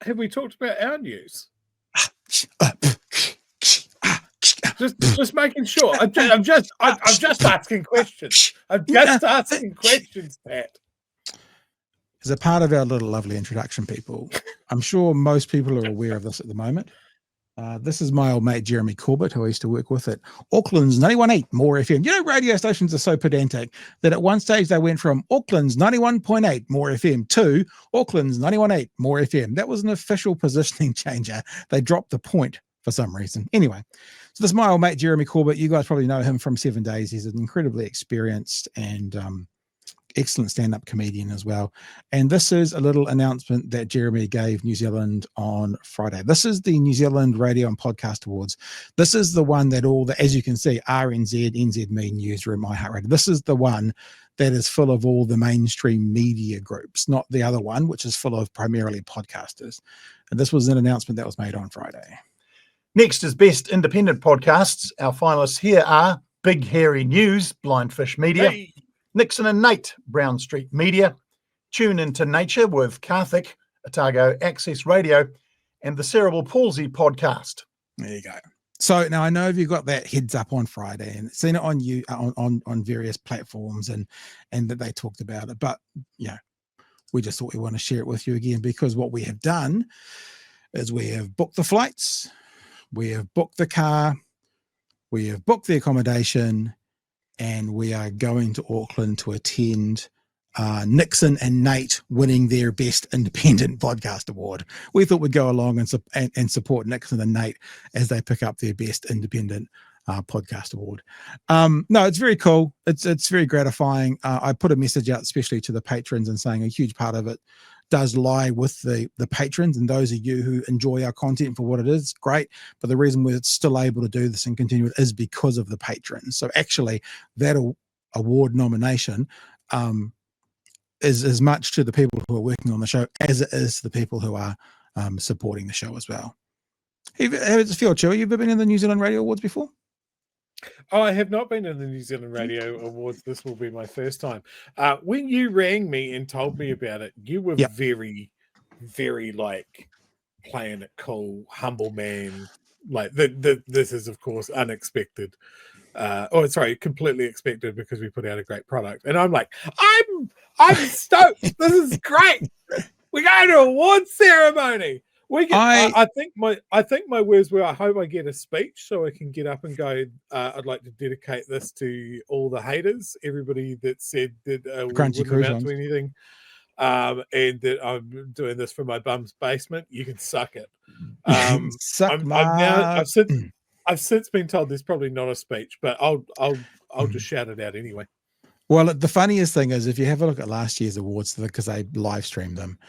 have we talked about our news? Just making sure. I'm just asking questions. I'm just asking questions, Pat. As a part of our little lovely introduction, people, I'm sure most people are aware of this at the moment. This is my old mate Jeremy Corbett, who I used to work with at Auckland's 91.8 More FM. You know, radio stations are so pedantic that at one stage they went from Auckland's 91.8 More FM to Auckland's 91.8 More FM. That was an official positioning changer. They dropped the point for some reason. Anyway, so this is my old mate Jeremy Corbett. You guys probably know him from 7 Days. He's an incredibly experienced and excellent stand-up comedian as well. And this is a little announcement that Jeremy gave New Zealand on Friday. This is the New Zealand Radio and Podcast Awards. This is the one that all the, as you can see, RNZ, NZME, Newsroom, iHeartRadio. This is the one that is full of all the mainstream media groups, not the other one, which is full of primarily podcasters. And this was an announcement that was made on Friday. Next is Best Independent Podcasts. Our finalists here are Big Hairy News, Blindfish Media, Nickson and Nate, Brown Street Media, Tune Into Nature with Karthik, Otago Access Radio, and the Cerebral Palsy Podcast. There you go. So now I know you've got that heads up on Friday and seen it on you on various platforms and that they talked about it. But yeah, we just thought we want to share it with you again, because what we have done is we have booked the flights, we have booked the car, we have booked the accommodation, and we are going to Auckland to attend Nickson and Nate winning their Best Independent Podcast Award. We thought we'd go along and support Nickson and Nate as they pick up their Best Independent Podcast Award. No, it's very cool. It's very gratifying. I put a message out, especially to the patrons, and saying a huge part of it does lie with the patrons and those of you who enjoy our content for what it is. Great. But the reason we're still able to do this and continue it is because of the patrons. So actually that award nomination is as much to the people who are working on the show as it is to the people who are supporting the show as well. How does it feel, Chewie? You've been in the New Zealand Radio Awards before? Oh, I have not been in the New Zealand Radio Awards. This will be my first time. When you rang me and told me about it, you were very, very like playing it cool, humble man. Like this is of course unexpected. Completely expected, because we put out a great product. And I'm like, I'm stoked. This is great. We're going to an awards ceremony. I think my words were, I hope I get a speech so I can get up and go, I'd like to dedicate this to all the haters, everybody that said that we wouldn't amount to anything, and that I'm doing this from my bum's basement. You can suck it. I've since been told there's probably not a speech, but I'll just shout it out anyway. Well, the funniest thing is, if you have a look at last year's awards, because they live streamed them,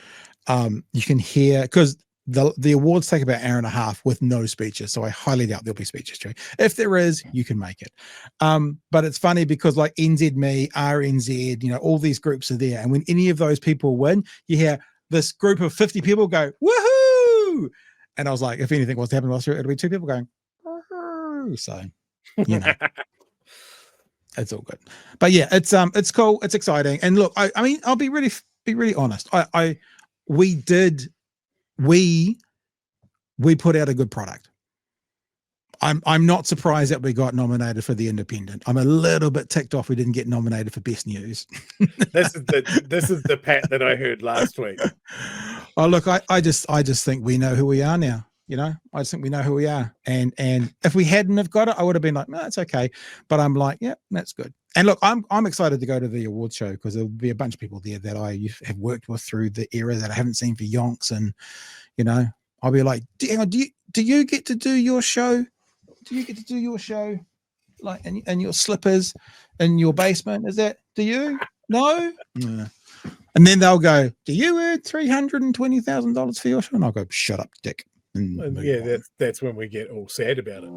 you can hear, because the awards take about an hour and a half with no speeches. So I highly doubt there'll be speeches, Joe. If there is, you can make it. But it's funny because like NZME, RNZ, all these groups are there. And when any of those people win, you hear this group of 50 people go, woohoo! And I was like, if anything was to happen last year, it'll be 2 people going, woohoo! So, it's all good. But yeah, it's cool. It's exciting. And look, I mean, I'll be really honest. We put out a good product. I'm not surprised that we got nominated for the Independent. I'm a little bit ticked off we didn't get nominated for Best News. This is the Pat that I heard last week. Oh, look, I just think we know who we are now. I just think we know who we are. And if we hadn't have got it, I would have been like, no, it's okay. But I'm like, yeah, that's good. And look, I'm excited to go to the award show, because there'll be a bunch of people there that I have worked with through the era that I haven't seen for yonks. And, I'll be like, do you get to do your show? Do you get to do your show like in your slippers in your basement? Do you? No? Yeah. And then they'll go, do you earn $320,000 for your show? And I'll go, shut up, dick. Yeah, that's when we get all sad about it.